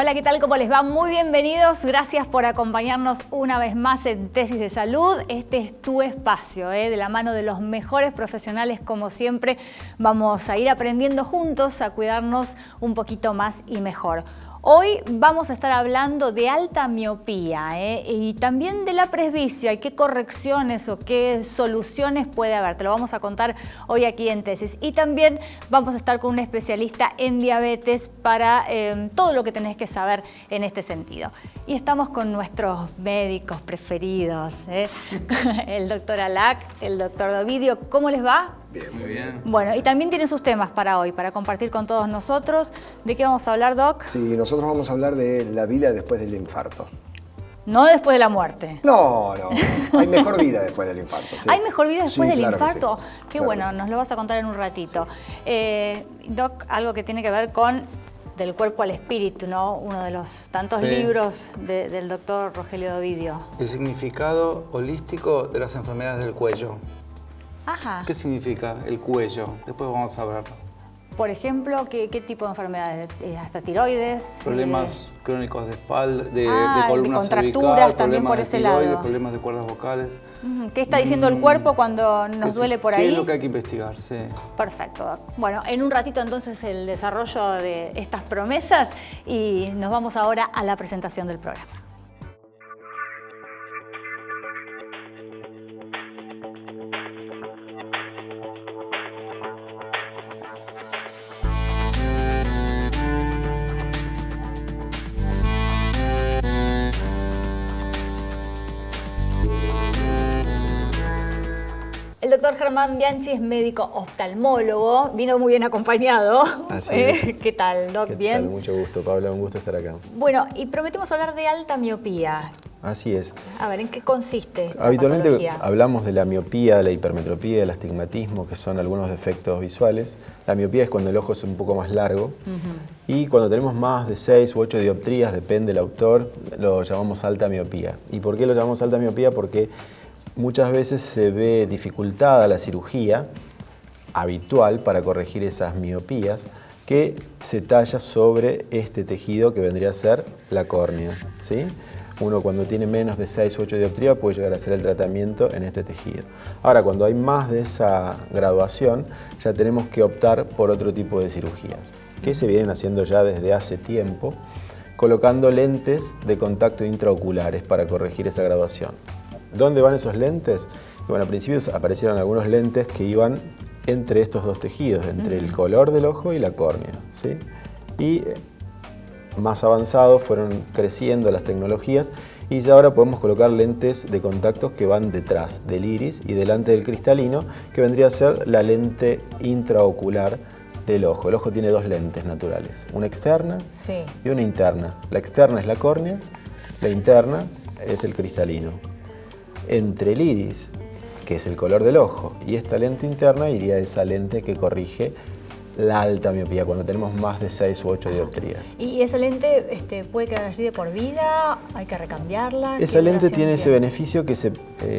Hola, ¿qué tal? ¿Cómo les va? Muy bienvenidos. Gracias por acompañarnos una vez más en Tesis de Salud. Este es tu espacio, de la mano de los mejores profesionales, como siempre. Vamos a ir aprendiendo juntos a cuidarnos un poquito más y mejor. Hoy vamos a estar hablando de alta miopía y también de la presbicia y qué correcciones o qué soluciones puede haber. Te lo vamos a contar hoy aquí en Tesis. Y también vamos a estar con un especialista en diabetes para todo lo que tenés que saber en este sentido. Y estamos con nuestros médicos preferidos, el doctor Alac, el doctor Dovidio. ¿Cómo les va? Bien, muy bien. Bueno, y también tienen sus temas para hoy, para compartir con todos nosotros. ¿De qué vamos a hablar, Doc? Sí, nosotros vamos a hablar de la vida después del infarto. No después de la muerte. No. Hay mejor vida después del infarto. Sí. ¿Hay mejor vida después del claro infarto? Sí. Qué claro bueno, sí. nos lo vas a contar en un ratito. Doc, algo que tiene que ver con Del cuerpo al espíritu, ¿no? Uno de los tantos libros del doctor Rogelio Dovidio. El significado holístico de las enfermedades del cuello. Ajá. ¿Qué significa el cuello? Después vamos a verlo. Por ejemplo, ¿qué tipo de enfermedades? ¿Hasta tiroides? Problemas crónicos de espalda, de de columna contracturas cervical, también por problemas ese de tiroides, lado. problemas de cuerdas vocales. ¿Qué está diciendo el cuerpo cuando nos duele por ahí? ¿Qué es lo que hay que investigar? Sí. Perfecto, Doc. Bueno, en un ratito entonces el desarrollo de estas promesas y nos vamos ahora a la presentación del programa. El doctor Germán Bianchi es médico oftalmólogo, vino muy bien acompañado. Así es. ¿Qué tal, Doc? ¿Qué ¿Bien? tal? Mucho gusto, Paula, un gusto estar acá. Bueno, y prometemos hablar de alta miopía. Así es. A ver, ¿en qué consiste esta Habitualmente patología? hablamos de la miopía, de la hipermetropía, del astigmatismo, que son algunos defectos visuales. La miopía es cuando el ojo es un poco más largo. Y cuando tenemos más de 6 u 8 dioptrías, depende del autor, lo llamamos alta miopía. ¿Y por qué lo llamamos alta miopía? Porque muchas veces se ve dificultada la cirugía habitual para corregir esas miopías que se talla sobre este tejido que vendría a ser la córnea, ¿sí? Uno cuando tiene menos de 6 u 8 dioptrías puede llegar a hacer el tratamiento en este tejido. Ahora, cuando hay más de esa graduación, ya tenemos que optar por otro tipo de cirugías, que se vienen haciendo ya desde hace tiempo, colocando lentes de contacto intraoculares para corregir esa graduación. ¿Dónde van esos lentes? Bueno, al principio aparecieron algunos lentes que iban entre estos dos tejidos, entre el color del ojo y la córnea, ¿sí? Y más avanzados fueron creciendo las tecnologías y ya ahora podemos colocar lentes de contactos que van detrás del iris y delante del cristalino, que vendría a ser la lente intraocular del ojo. El ojo tiene dos lentes naturales, una externa y una interna. La externa es la córnea, la interna es el cristalino. Entre el iris, que es el color del ojo, y esta lente interna iría esa lente que corrige la alta miopía, cuando tenemos más de 6 u 8 dioptrías. ¿Y esa lente puede quedar allí de por vida? ¿Hay que recambiarla? Esa lente tiene ese beneficio que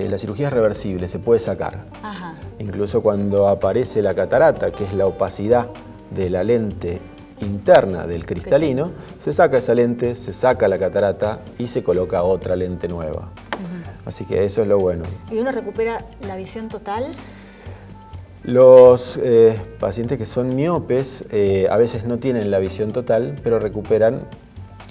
la cirugía es reversible, se puede sacar. Ajá. Incluso cuando aparece la catarata, que es la opacidad de la lente interna del cristalino, se saca esa lente, se saca la catarata y se coloca otra lente nueva. Así que eso es lo bueno. ¿Y uno recupera la visión total? Los pacientes que son miopes a veces no tienen la visión total, pero recuperan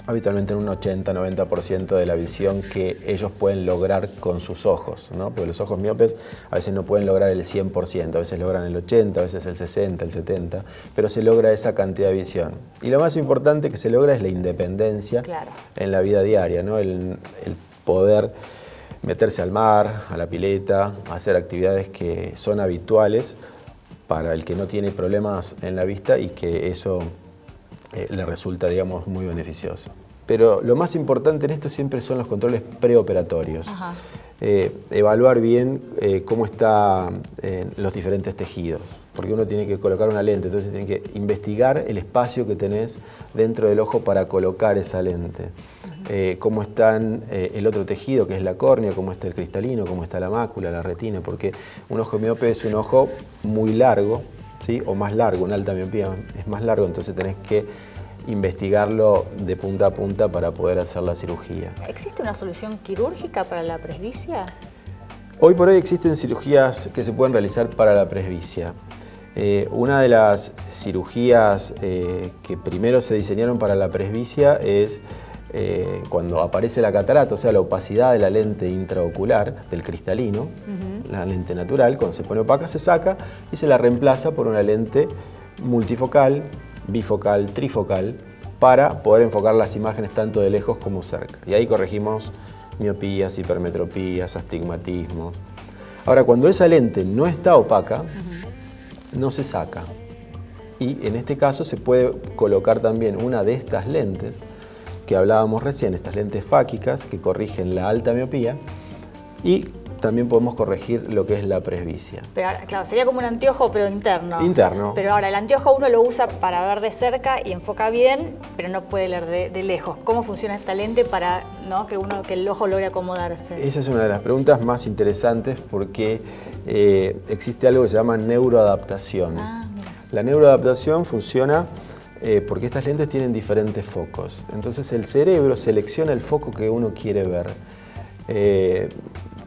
habitualmente en un 80-90% de la visión que ellos pueden lograr con sus ojos, ¿no? Porque los ojos miopes a veces no pueden lograr el 100%, a veces logran el 80%, a veces el 60%, el 70%, pero se logra esa cantidad de visión. Y lo más importante que se logra es la independencia en la vida diaria, ¿no? El poder meterse al mar, a la pileta, hacer actividades que son habituales para el que no tiene problemas en la vista y que eso le resulta, digamos, muy beneficioso. Pero lo más importante en esto siempre son los controles preoperatorios. Evaluar bien cómo están los diferentes tejidos, porque uno tiene que colocar una lente, entonces tiene que investigar el espacio que tenés dentro del ojo para colocar esa lente. Cómo están el otro tejido, que es la córnea, cómo está el cristalino, cómo está la mácula, la retina, porque un ojo miope es un ojo muy largo, ¿sí? O más largo, una alta miopía es más largo, entonces tenés que investigarlo de punta a punta para poder hacer la cirugía. ¿Existe una solución quirúrgica para la presbicia? Hoy por hoy existen cirugías que se pueden realizar para la presbicia. Una de las cirugías que primero se diseñaron para la presbicia es cuando aparece la catarata, o sea, la opacidad de la lente intraocular, del cristalino, la lente natural, cuando se pone opaca se saca y se la reemplaza por una lente multifocal, bifocal, trifocal, para poder enfocar las imágenes tanto de lejos como cerca. Y ahí corregimos miopías, hipermetropías, astigmatismos. Ahora, cuando esa lente no está opaca, no se saca. Y en este caso se puede colocar también una de estas lentes que hablábamos recién, estas lentes fáquicas que corrigen la alta miopía, y también podemos corregir lo que es la presbicia. Pero ahora, claro, sería como un anteojo, pero interno. Interno. Pero ahora, el anteojo uno lo usa para ver de cerca y enfoca bien, pero no puede leer de lejos. ¿Cómo funciona esta lente para que el ojo logre acomodarse? Esa es una de las preguntas más interesantes porque existe algo que se llama neuroadaptación. Mira. La neuroadaptación funciona porque estas lentes tienen diferentes focos. Entonces el cerebro selecciona el foco que uno quiere ver.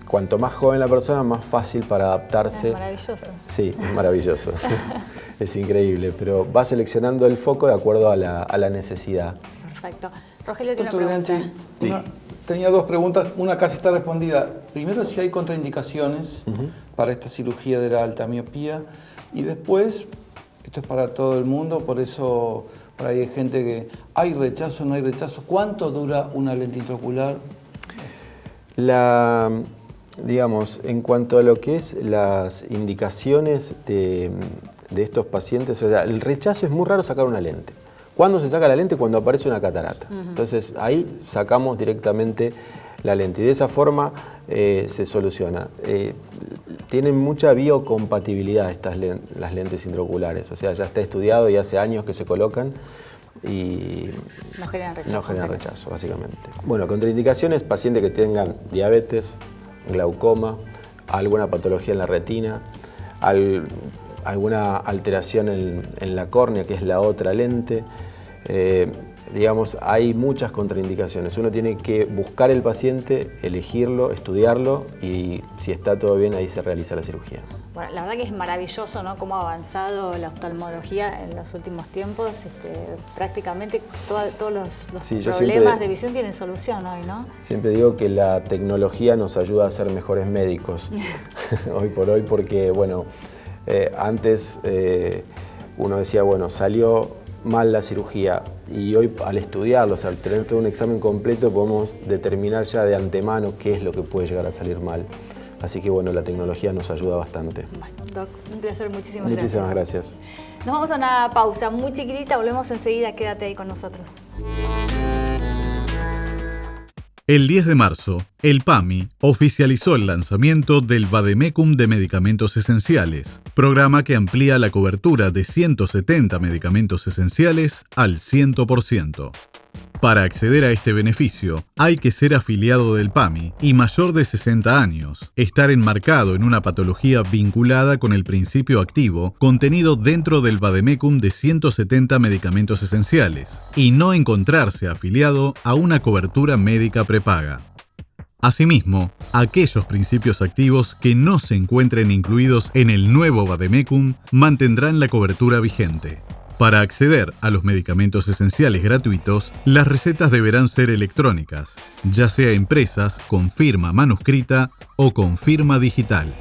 Cuanto más joven la persona, más fácil para adaptarse. Es maravilloso. Sí, es maravilloso. Es increíble, pero va seleccionando el foco de acuerdo a la necesidad. Perfecto. Rogelio tiene Doctor una pregunta. Bianchi, tenía dos preguntas, una casi está respondida. Primero, si hay contraindicaciones para esta cirugía de la alta miopía, y después, esto es para todo el mundo, por eso por ahí hay gente que hay rechazo, no hay rechazo. ¿Cuánto dura una lente intraocular? Digamos, en cuanto a lo que es las indicaciones de estos pacientes, o sea, el rechazo es muy raro sacar una lente. ¿Cuándo se saca la lente? Cuando aparece una catarata. Entonces ahí sacamos directamente la lente y de esa forma se soluciona. Tienen mucha biocompatibilidad las lentes intraoculares, o sea, ya está estudiado y hace años que se colocan y no generan rechazo. No generan rechazo, básicamente. Bueno, contraindicaciones, pacientes que tengan diabetes, glaucoma, alguna patología en la retina, alguna alteración en la córnea, que es la otra lente. Digamos, hay muchas contraindicaciones. Uno tiene que buscar el paciente, elegirlo, estudiarlo y si está todo bien, ahí se realiza la cirugía. Bueno, la verdad que es maravilloso, ¿no?, cómo ha avanzado la oftalmología en los últimos tiempos. Prácticamente todos los problemas de visión tienen solución hoy, ¿no? Siempre digo que la tecnología nos ayuda a ser mejores médicos hoy por hoy, porque bueno, antes uno decía, bueno, salió mal la cirugía y hoy al estudiarlo, o sea, al tener todo un examen completo, podemos determinar ya de antemano qué es lo que puede llegar a salir mal. Así que bueno, la tecnología nos ayuda bastante. Bueno, Doc, un placer, muchísimas gracias. Muchísimas gracias. Nos vamos a una pausa muy chiquitita, volvemos enseguida, quédate ahí con nosotros. El 10 de marzo, el PAMI oficializó el lanzamiento del Vademecum de Medicamentos Esenciales, programa que amplía la cobertura de 170 medicamentos esenciales al 100%. Para acceder a este beneficio, hay que ser afiliado del PAMI y mayor de 60 años, estar enmarcado en una patología vinculada con el principio activo contenido dentro del Vademecum de 170 medicamentos esenciales y no encontrarse afiliado a una cobertura médica prepaga. Asimismo, aquellos principios activos que no se encuentren incluidos en el nuevo Vademecum mantendrán la cobertura vigente. Para acceder a los medicamentos esenciales gratuitos, las recetas deberán ser electrónicas, ya sea impresas con firma manuscrita o con firma digital.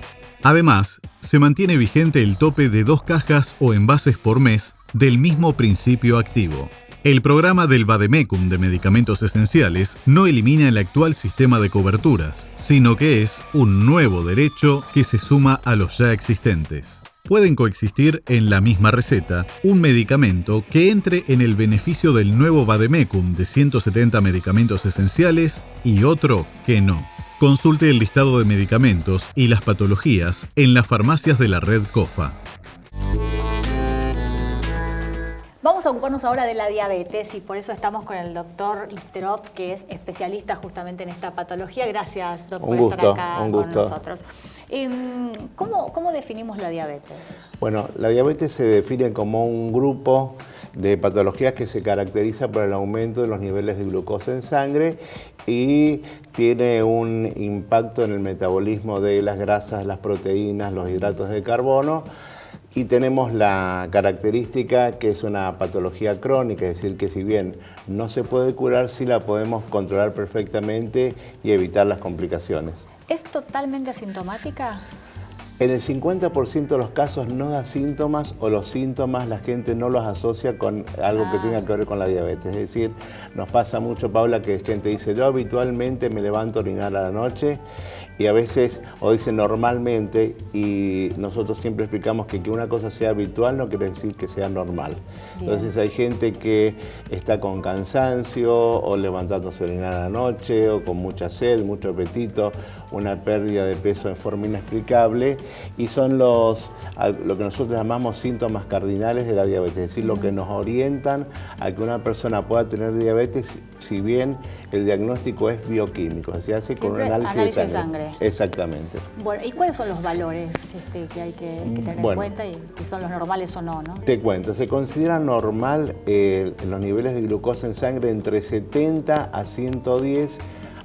Además, se mantiene vigente el tope de 2 cajas o envases por mes del mismo principio activo. El programa del Vademecum de Medicamentos Esenciales no elimina el actual sistema de coberturas, sino que es un nuevo derecho que se suma a los ya existentes. Pueden coexistir en la misma receta un medicamento que entre en el beneficio del nuevo Vademecum de 170 medicamentos esenciales y otro que no. Consulte el listado de medicamentos y las patologías en las farmacias de la red COFA. Vamos a ocuparnos ahora de la diabetes y por eso estamos con el doctor Listerov, que es especialista justamente en esta patología. Gracias, doctor, por estar acá con nosotros. ¿Cómo definimos la diabetes? Bueno, la diabetes se define como un grupo de patologías que se caracteriza por el aumento de los niveles de glucosa en sangre y tiene un impacto en el metabolismo de las grasas, las proteínas, los hidratos de carbono. Y tenemos la característica que es una patología crónica, es decir, que si bien no se puede curar, sí la podemos controlar perfectamente y evitar las complicaciones. ¿Es totalmente asintomática? En el 50% de los casos no da síntomas o los síntomas la gente no los asocia con algo que tenga que ver con la diabetes. Es decir, nos pasa mucho, Paula, que gente dice, yo habitualmente me levanto a orinar a la noche y a veces, o dice normalmente, y nosotros siempre explicamos que una cosa sea habitual no quiere decir que sea normal. Bien. Entonces hay gente que está con cansancio o levantándose a orinar a la noche o con mucha sed, mucho apetito, una pérdida de peso en forma inexplicable y son lo que nosotros llamamos síntomas cardinales de la diabetes, es decir, lo que nos orientan a que una persona pueda tener diabetes, si bien el diagnóstico es bioquímico, se hace con un análisis de sangre. Exactamente. Bueno, ¿y cuáles son los valores que hay que tener en cuenta y que son los normales o no, no? Te cuento, se considera normal los niveles de glucosa en sangre entre 70 a 110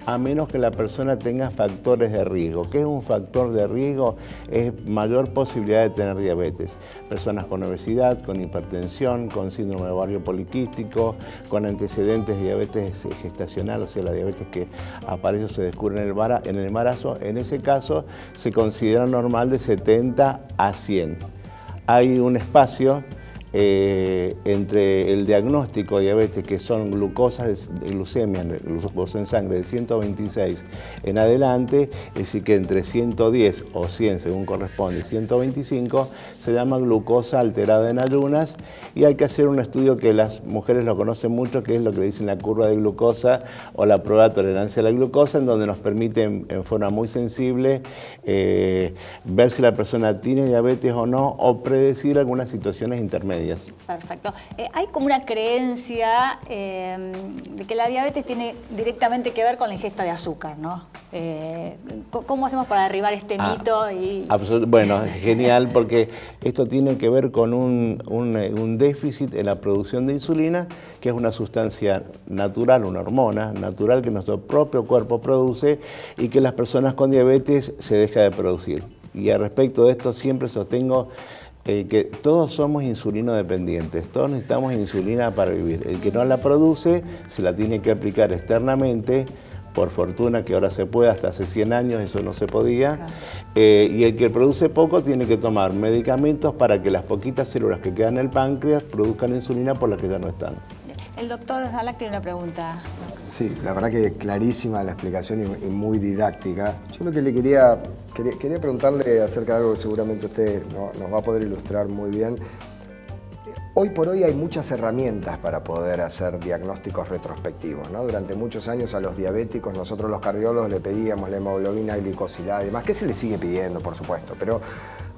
a menos que la persona tenga factores de riesgo. ¿Qué es un factor de riesgo? Es mayor posibilidad de tener diabetes. Personas con obesidad, con hipertensión, con síndrome de ovario poliquístico, con antecedentes de diabetes gestacional, o sea, la diabetes que aparece o se descubre en el embarazo, en ese caso se considera normal de 70 a 100. Hay un espacio entre el diagnóstico de diabetes, que son glucosas de glucemia, glucosa en sangre de 126 en adelante, es decir, que entre 110 o 100, según corresponde, 125, se llama glucosa alterada en ayunas, y hay que hacer un estudio que las mujeres lo conocen mucho, que es lo que le dicen la curva de glucosa o la prueba de tolerancia a la glucosa, en donde nos permite en forma muy sensible ver si la persona tiene diabetes o no, o predecir algunas situaciones intermedias. Perfecto. Hay como una creencia de que la diabetes tiene directamente que ver con la ingesta de azúcar, ¿no? ¿Cómo hacemos para derribar este mito? Bueno, genial, porque esto tiene que ver con un déficit en la producción de insulina, que es una sustancia natural, una hormona natural que nuestro propio cuerpo produce y que las personas con diabetes se deja de producir. Y al respecto de esto siempre sostengo que todos somos insulinodependientes, todos necesitamos insulina para vivir. El que no la produce se la tiene que aplicar externamente, por fortuna que ahora se puede, hasta hace 100 años eso no se podía, claro. Y el que produce poco tiene que tomar medicamentos para que las poquitas células que quedan en el páncreas produzcan insulina por las que ya no están. El doctor Alac tiene una pregunta. Sí, la verdad que clarísima la explicación y muy didáctica. Yo lo que le quería preguntarle acerca de algo que seguramente usted nos va a poder ilustrar muy bien. Hoy por hoy hay muchas herramientas para poder hacer diagnósticos retrospectivos, ¿no? Durante muchos años a los diabéticos, nosotros los cardiólogos le pedíamos la hemoglobina glicosilada y demás, que se le sigue pidiendo, por supuesto, pero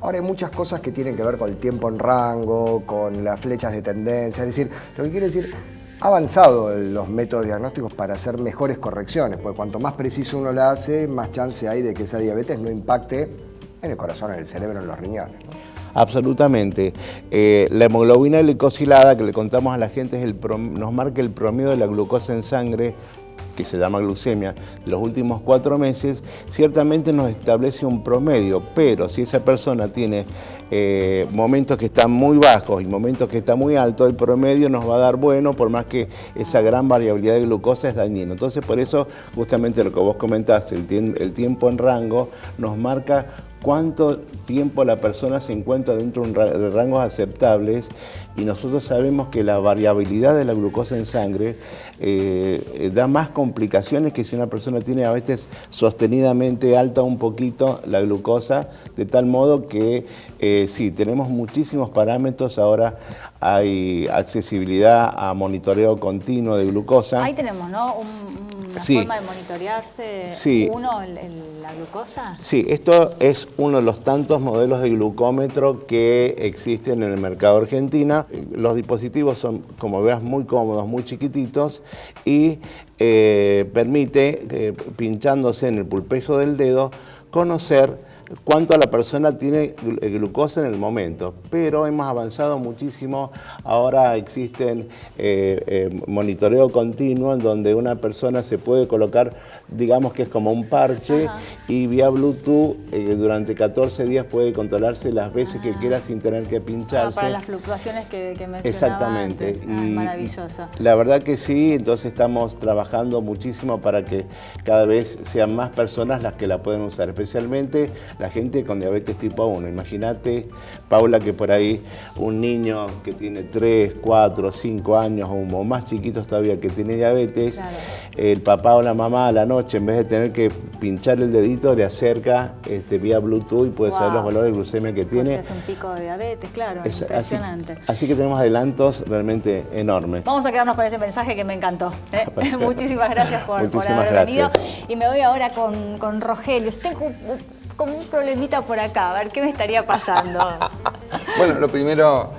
ahora hay muchas cosas que tienen que ver con el tiempo en rango, con las flechas de tendencia, es decir, lo que quiere decir, ha avanzado los métodos diagnósticos para hacer mejores correcciones, porque cuanto más preciso uno la hace, más chance hay de que esa diabetes no impacte en el corazón, en el cerebro, en los riñones, ¿no? Absolutamente. La hemoglobina glicosilada que le contamos a la gente nos marca el promedio de la glucosa en sangre, que se llama glucemia, de los últimos 4 meses, ciertamente nos establece un promedio, pero si esa persona tiene momentos que están muy bajos y momentos que están muy altos, el promedio nos va a dar bueno, por más que esa gran variabilidad de glucosa es dañino. Entonces, por eso, justamente lo que vos comentaste, el tiempo en rango nos marca cuánto tiempo la persona se encuentra dentro de rangos aceptables, y nosotros sabemos que la variabilidad de la glucosa en sangre da más complicaciones que si una persona tiene a veces sostenidamente alta un poquito la glucosa, de tal modo que sí, tenemos muchísimos parámetros. Ahora hay accesibilidad a monitoreo continuo de glucosa. Ahí tenemos, ¿no? Una forma de monitorearse, la glucosa. Sí, esto es uno de los tantos modelos de glucómetro que existen en el mercado argentino. Los dispositivos son, como veas, muy cómodos, muy chiquititos, y permite, pinchándose en el pulpejo del dedo, conocer cuánto la persona tiene glucosa en el momento, pero hemos avanzado muchísimo. Ahora existen monitoreo continuo en donde una persona se puede colocar, digamos que es como un parche, y vía Bluetooth durante 14 días puede controlarse las veces que quiera sin tener que pincharse. Para las fluctuaciones que mencionaba Exactamente. antes. Maravilloso. La verdad que sí, entonces estamos trabajando muchísimo para que cada vez sean más personas las que la pueden usar, especialmente la gente con diabetes tipo 1. Imagínate, Paula, que por ahí un niño que tiene 3, 4, 5 años o más chiquitos todavía que tiene diabetes, Claro. El papá o la mamá a la noche, en vez de tener que pinchar el dedito, le acerca vía Bluetooth y puede saber los valores de glucemia que tiene. Es un pico de diabetes, claro, impresionante. Así que tenemos adelantos realmente enormes. Vamos a quedarnos con ese mensaje que me encantó. Muchísimas gracias por Muchísimas haber gracias. venido. Y me voy ahora con Rogelio. Tengo como un problemita por acá, a ver qué me estaría pasando. Bueno, lo primero,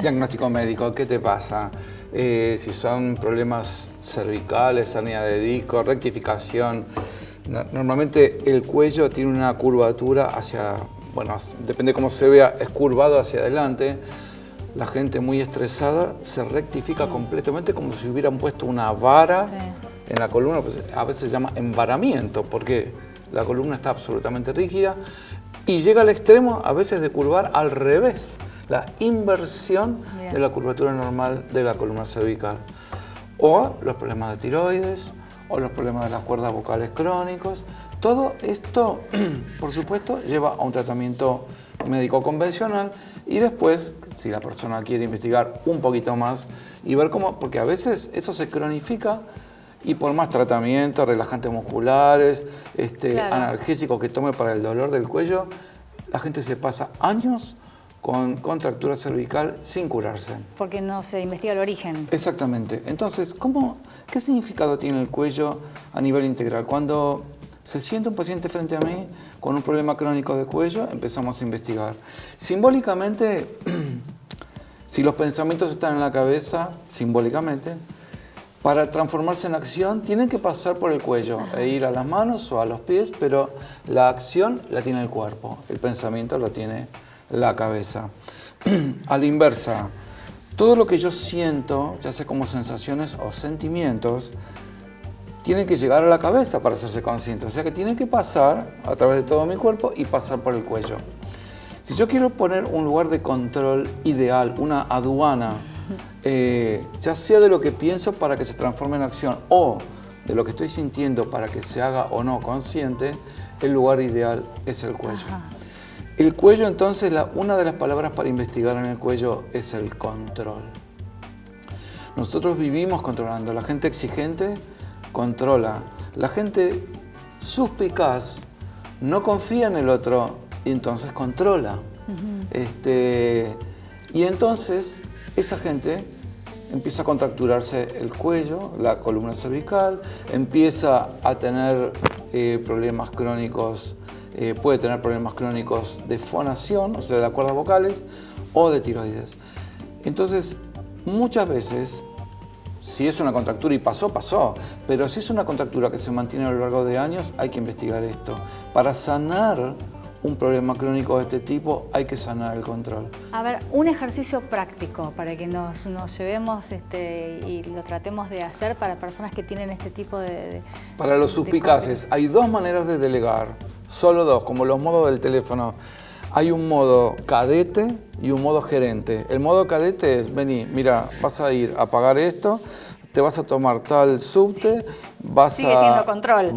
diagnóstico médico, ¿qué te pasa? Si son problemas cervicales, hernia de disco, rectificación. Normalmente el cuello tiene una curvatura hacia, bueno, depende cómo se vea, es curvado hacia adelante. La gente muy estresada se rectifica completamente como si hubieran puesto una vara en la columna. Pues a veces se llama envaramiento porque la columna está absolutamente rígida y llega al extremo a veces de curvar al revés, la inversión de la curvatura normal de la columna cervical. O los problemas de tiroides, o los problemas de las cuerdas vocales crónicos. Todo esto, por supuesto, lleva a un tratamiento médico convencional y después, si la persona quiere investigar un poquito más y ver cómo, porque a veces eso se cronifica y por más tratamiento, relajantes musculares, analgésicos que tome para el dolor del cuello, la gente se pasa años con contractura cervical sin curarse. Porque no se investiga el origen. Exactamente. Entonces, ¿qué significado tiene el cuello a nivel integral? Cuando se siente un paciente frente a mí con un problema crónico de cuello, empezamos a investigar. Simbólicamente, si los pensamientos están en la cabeza, simbólicamente, para transformarse en acción tienen que pasar por el cuello e ir a las manos o a los pies, pero la acción la tiene el cuerpo, el pensamiento lo tiene la cabeza. A la inversa, todo lo que yo siento, ya sea como sensaciones o sentimientos, tiene que llegar a la cabeza para hacerse consciente. O sea que tiene que pasar a través de todo mi cuerpo y pasar por el cuello. Si yo quiero poner un lugar de control ideal, una aduana, ya sea de lo que pienso para que se transforme en acción o de lo que estoy sintiendo para que se haga o no consciente, el lugar ideal es el cuello. El cuello, entonces, una de las palabras para investigar en el cuello es el control. Nosotros vivimos controlando. La gente exigente controla. La gente suspicaz no confía en el otro y entonces controla. Y entonces esa gente empieza a contracturarse el cuello, la columna cervical, empieza a tener problemas crónicos. Puede tener problemas crónicos de fonación, o sea, de las cuerdas vocales, o de tiroides. Entonces, muchas veces, si es una contractura y pasó, pasó, pero si es una contractura que se mantiene a lo largo de años, hay que investigar esto. Para sanar un problema crónico de este tipo, hay que sanar el control. A ver, un ejercicio práctico para que nos llevemos y lo tratemos de hacer para personas que tienen este tipo de... Para los suspicaces, hay dos maneras de delegar, solo dos, como los modos del teléfono. Hay un modo cadete y un modo gerente. El modo cadete es, vení, mira, vas a ir a pagar esto, te vas a tomar tal subte, Sigue siendo control.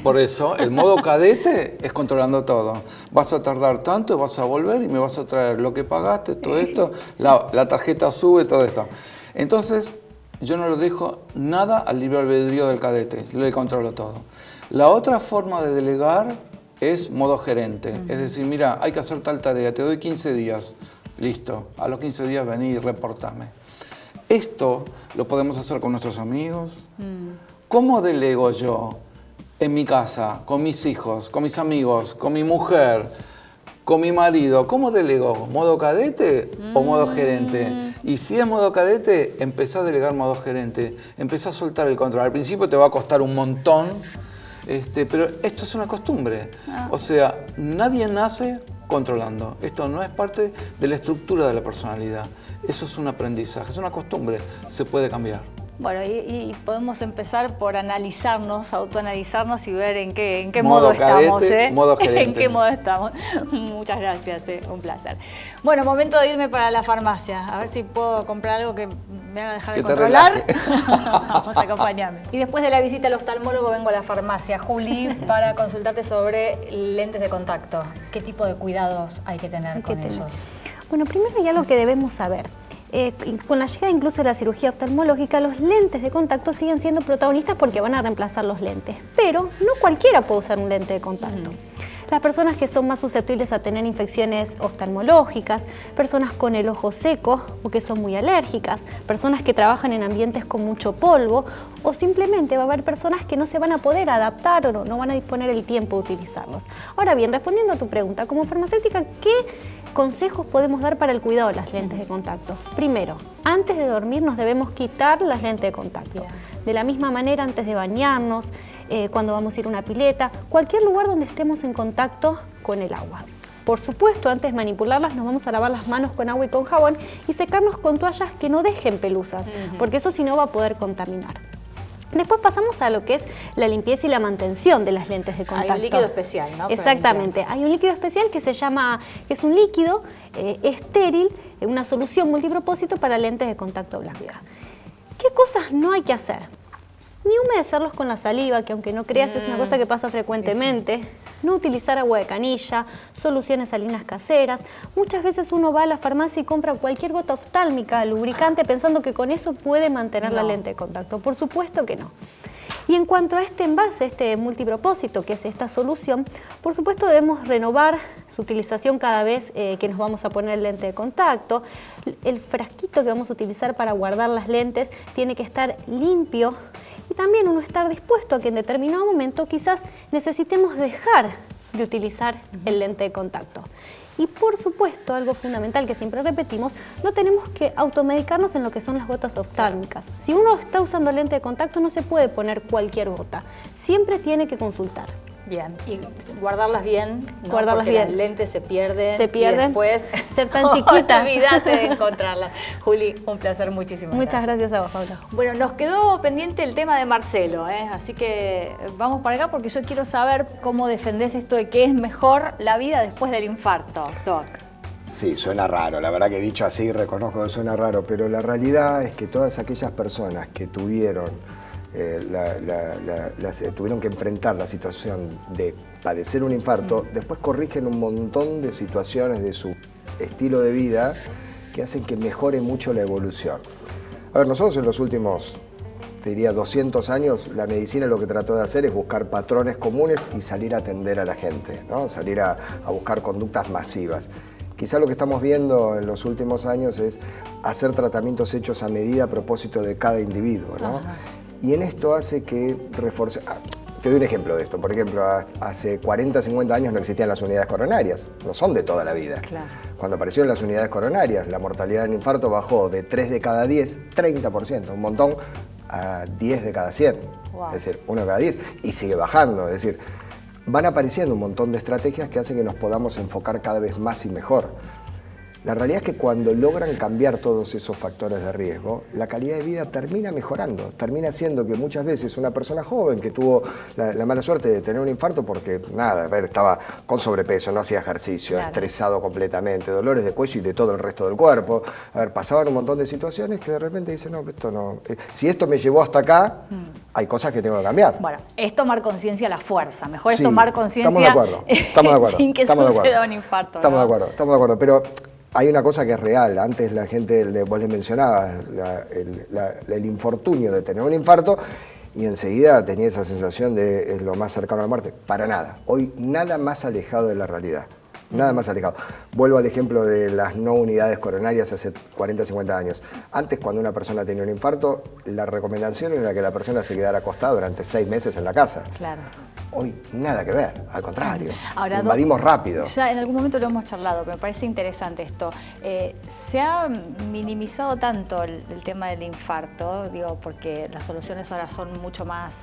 Por eso, el modo cadete es controlando todo. Vas a tardar tanto, vas a volver y me vas a traer lo que pagaste, todo esto, la tarjeta sube, todo esto. Entonces, yo no lo dejo nada al libre albedrío del cadete, le controlo todo. La otra forma de delegar es modo gerente. Es decir, mira, hay que hacer tal tarea, te doy 15 días, listo, a los 15 días vení y reportame. Esto lo podemos hacer con nuestros amigos. ¿Cómo delego yo en mi casa, con mis hijos, con mis amigos, con mi mujer, con mi marido? ¿Cómo delego? ¿Modo cadete o modo gerente? Y si es modo cadete, empezá a delegar modo gerente. Empezá a soltar el control. Al principio te va a costar un montón. Pero esto es una costumbre. O sea, nadie nace controlando. Esto no es parte de la estructura de la personalidad. Eso es un aprendizaje, es una costumbre. Se puede cambiar. Bueno, y podemos empezar por analizarnos, autoanalizarnos y ver en qué modo estamos. Modo gerente. En qué modo estamos. Muchas gracias, un placer. Bueno, momento de irme para la farmacia. A ver si puedo comprar algo que me haga dejar de controlar. Vamos, acompáñame. Y después de la visita al oftalmólogo vengo a la farmacia, Juli, para consultarte sobre lentes de contacto. ¿Qué tipo de cuidados hay que tener con ellos? Bueno, primero hay algo que debemos saber. Con la llegada incluso de la cirugía oftalmológica, los lentes de contacto siguen siendo protagonistas porque van a reemplazar los lentes. Pero no cualquiera puede usar un lente de contacto. Las personas que son más susceptibles a tener infecciones oftalmológicas, personas con el ojo seco o que son muy alérgicas, personas que trabajan en ambientes con mucho polvo, o simplemente va a haber personas que no se van a poder adaptar o no van a disponer el tiempo de utilizarlos. Ahora bien, respondiendo a tu pregunta, como farmacéutica, ¿qué consejos podemos dar para el cuidado de las lentes de contacto? Primero, antes de dormir nos debemos quitar las lentes de contacto. De la misma manera, antes de bañarnos, cuando vamos a ir a una pileta, cualquier lugar donde estemos en contacto con el agua. Por supuesto, antes de manipularlas nos vamos a lavar las manos con agua y con jabón y secarnos con toallas que no dejen pelusas, porque eso si no va a poder contaminar. Después pasamos a lo que es la limpieza y la mantención de las lentes de contacto. Hay un líquido especial, ¿no? Exactamente. Hay un líquido especial que se llama, que es un líquido estéril, una solución multipropósito para lentes de contacto blanca. ¿Qué cosas no hay que hacer? Ni humedecerlos con la saliva, que aunque no creas es una cosa que pasa frecuentemente. No utilizar agua de canilla, soluciones salinas caseras. Muchas veces uno va a la farmacia y compra cualquier gota oftálmica, lubricante, pensando que con eso puede mantener la lente de contacto. Por supuesto que no. Y en cuanto a este envase, este multipropósito, que es esta solución, por supuesto debemos renovar su utilización cada vez que nos vamos a poner lente de contacto. El frasquito que vamos a utilizar para guardar las lentes tiene que estar limpio. Y también uno estar dispuesto a que en determinado momento quizás necesitemos dejar de utilizar el lente de contacto. Y por supuesto, algo fundamental que siempre repetimos, no tenemos que automedicarnos en lo que son las gotas oftálmicas. Si uno está usando lente de contacto no se puede poner cualquier gota, siempre tiene que consultar. Bien, y guardarlas bien, ¿no? Guardarlas Porque bien. Las lentes se pierden. Se pierden. Y después Ser tan chiquitas. Olvídate de encontrarlas. Juli, un placer, muchísimas Muchas gracias a vos, Paula. Bueno, nos quedó pendiente el tema de Marcelo, así que vamos para acá porque yo quiero saber cómo defendés esto de que es mejor la vida después del infarto, Doc. Sí, suena raro, la verdad que dicho así reconozco que suena raro, pero la realidad es que todas aquellas personas que tuvieron tuvieron que enfrentar la situación de padecer un infarto, después corrigen un montón de situaciones de su estilo de vida que hacen que mejore mucho la evolución. A ver, nosotros en los últimos, te diría, 200 años, la medicina lo que trató de hacer es buscar patrones comunes y salir a atender a la gente, ¿no? Salir a buscar conductas masivas. Quizá lo que estamos viendo en los últimos años es hacer tratamientos hechos a medida a propósito de cada individuo, ¿no? Y en esto hace que reforce... Te doy un ejemplo de esto. Por ejemplo, hace 40, 50 años no existían las unidades coronarias. No son de toda la vida. Claro. Cuando aparecieron las unidades coronarias, la mortalidad en infarto bajó de 3 de cada 10, 30%, un montón, a 10 de cada 100. Wow. Es decir, 1 de cada 10. Y sigue bajando. Es decir, van apareciendo un montón de estrategias que hacen que nos podamos enfocar cada vez más y mejor. La realidad es que cuando logran cambiar todos esos factores de riesgo, la calidad de vida termina mejorando. Termina siendo que muchas veces una persona joven que tuvo la mala suerte de tener un infarto porque, nada, a ver, estaba con sobrepeso, no hacía ejercicio, claro, estresado completamente, dolores de cuello y de todo el resto del cuerpo. A ver, pasaban un montón de situaciones que de repente dicen, no, esto no... si esto me llevó hasta acá, hay cosas que tengo que cambiar. Bueno, es tomar conciencia a la fuerza. Mejor sí, es tomar conciencia estamos de acuerdo, sin que suceda un infarto. Estamos ¿no? de acuerdo, pero... Hay una cosa que es real. Antes la gente, vos les mencionabas, el infortunio de tener un infarto y enseguida tenía esa sensación de es lo más cercano a la muerte. Para nada. Hoy nada más alejado de la realidad. Nada más alejado. Vuelvo al ejemplo de las no unidades coronarias hace 40, 50 años. Antes, cuando una persona tenía un infarto, la recomendación era que la persona se quedara acostada durante 6 meses en la casa. Claro. Hoy nada que ver, al contrario. Ahora, invadimos rápido. Ya en algún momento lo hemos charlado, pero me parece interesante esto. Se ha minimizado tanto el tema del infarto, digo, porque las soluciones ahora son mucho más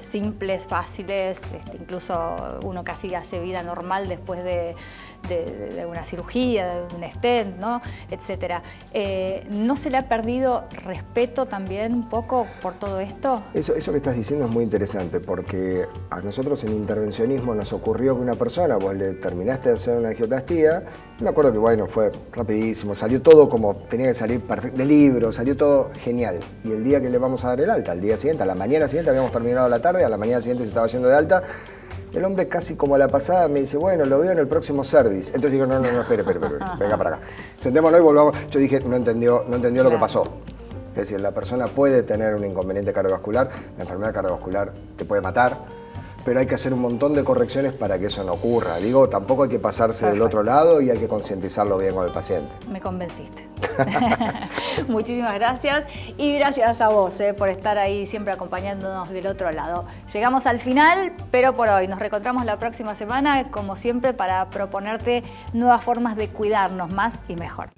simples, fáciles, incluso uno casi hace vida normal después de una cirugía, de un stent, ¿no? Etcétera. ¿No se le ha perdido respeto también un poco por todo esto? Eso que estás diciendo es muy interesante, porque a nosotros en intervencionismo nos ocurrió que una persona, vos le terminaste de hacer una angioplastía, me acuerdo que bueno, fue rapidísimo, salió todo como tenía que salir perfecto, de libro, salió todo genial. Y el día que le vamos a dar el alta, al día siguiente, a la mañana siguiente, habíamos terminado la tarde, a la mañana siguiente se estaba yendo de alta, el hombre casi como a la pasada me dice, bueno, lo veo en el próximo service. Entonces digo, no, espere, venga para acá. Sentémonos y volvamos. Yo dije, no entendió lo que pasó. Es decir, la persona puede tener un inconveniente cardiovascular, la enfermedad cardiovascular te puede matar, pero hay que hacer un montón de correcciones para que eso no ocurra. Digo, tampoco hay que pasarse del otro lado y hay que concientizarlo bien con el paciente. Me convenciste. Muchísimas gracias y gracias a vos por estar ahí siempre acompañándonos del otro lado. Llegamos al final, pero por hoy nos reencontramos la próxima semana, como siempre, para proponerte nuevas formas de cuidarnos más y mejor.